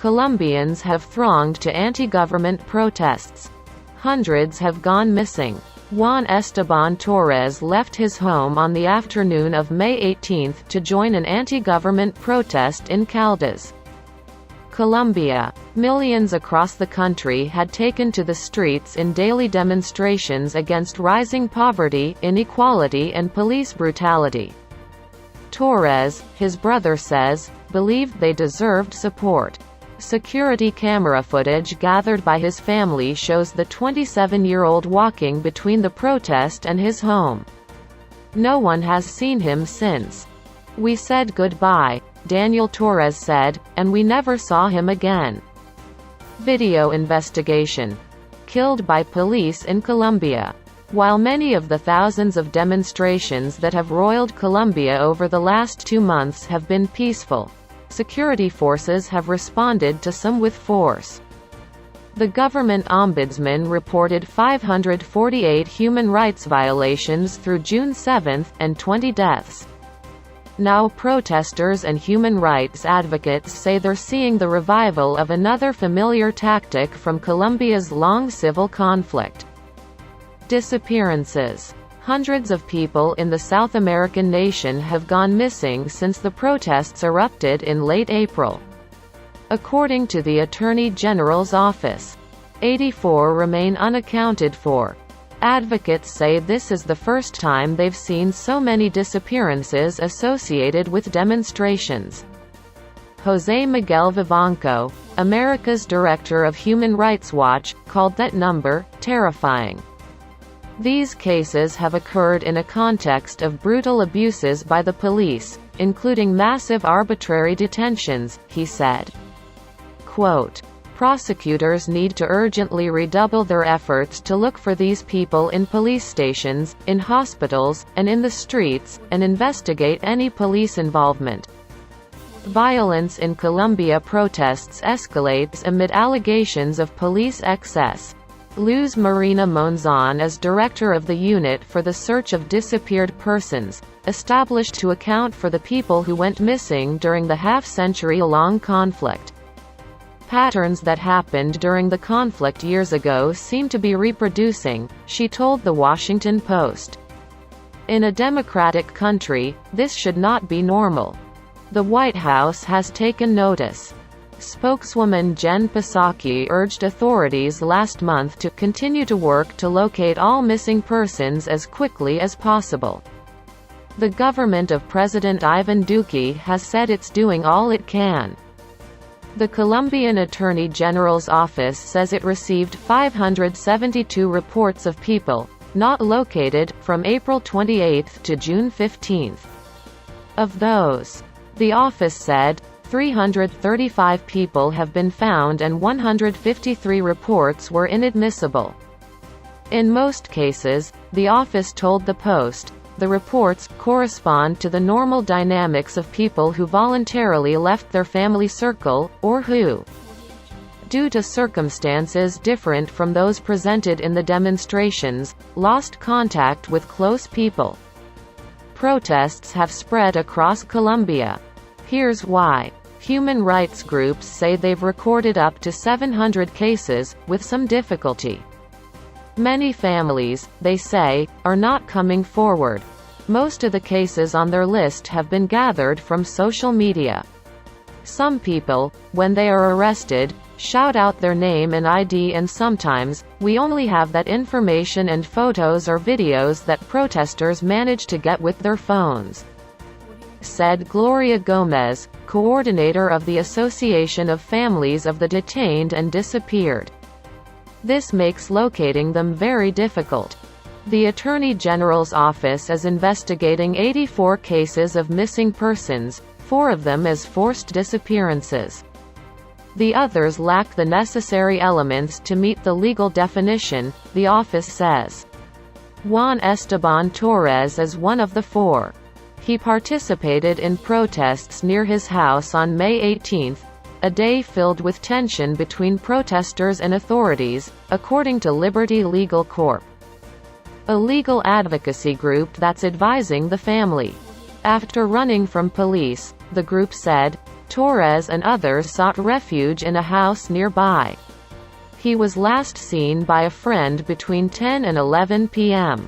Colombians have thronged to anti-government protests. Hundreds have gone missing. Juan Esteban Torres left his home on the afternoon of May 18 to join an anti-government protest in Caldas, Colombia. Millions across the country had taken to the streets in daily demonstrations against rising poverty, inequality and police brutality. Torres, his brother says, believed they deserved support. Security camera footage gathered by his family shows the 27-year-old walking between the protest and his home. No one has seen him since. "We said goodbye," Daniel Torres said, "and we never saw him again." Video investigation. Killed by police in Colombia. While many of the thousands of demonstrations that have roiled Colombia over the last 2 months have been peaceful, security forces have responded to some with force. The government ombudsman reported 548 human rights violations through June 7, and 20 deaths. Now protesters and human rights advocates say they're seeing the revival of another familiar tactic from Colombia's long civil conflict: disappearances. Hundreds of people in the South American nation have gone missing since the protests erupted in late April. According to the Attorney General's office, 84 remain unaccounted for. Advocates say this is the first time they've seen so many disappearances associated with demonstrations. José Miguel Vivanco, America's director of Human Rights Watch, called that number terrifying. These cases have occurred in a context of brutal abuses by the police, including massive arbitrary detentions, he said. Quote, "Prosecutors need to urgently redouble their efforts to look for these people in police stations, in hospitals, and in the streets, and investigate any police involvement." Violence in Colombia protests escalates amid allegations of police excess. Luz Marina Monzon is director of the Unit for the Search of Disappeared Persons, established to account for the people who went missing during the half-century-long conflict. Patterns that happened during the conflict years ago seem to be reproducing, she told The Washington Post. In a democratic country, this should not be normal. The White House has taken notice. Spokeswoman Jen Psaki urged authorities last month to continue to work to locate all missing persons as quickly as possible. The government of President Ivan Duque has said it's doing all it can. The Colombian Attorney General's office says it received 572 reports of people not located from April 28 to June 15. Of those, the office said, 335 people have been found and 153 reports were inadmissible. In most cases, the office told the Post, the reports correspond to the normal dynamics of people who voluntarily left their family circle, or who, due to circumstances different from those presented in the demonstrations, lost contact with close people. Protests have spread across Colombia. Here's why. Human rights groups say they've recorded up to 700 cases, with some difficulty. Many families, they say, are not coming forward. Most of the cases on their list have been gathered from social media. Some people, when they are arrested, shout out their name and ID, and sometimes, we only have that information and photos or videos that protesters manage to get with their phones, said Gloria Gomez, coordinator of the Association of Families of the Detained and Disappeared. This makes locating them very difficult. The Attorney General's office is investigating 84 cases of missing persons, 4 of them as forced disappearances. The others lack the necessary elements to meet the legal definition, the office says. Juan Esteban Torres is one of the 4. He participated in protests near his house on May 18, a day filled with tension between protesters and authorities, according to Liberty Legal Corp., a legal advocacy group that's advising the family. After running from police, the group said, Torres and others sought refuge in a house nearby. He was last seen by a friend between 10 and 11 p.m.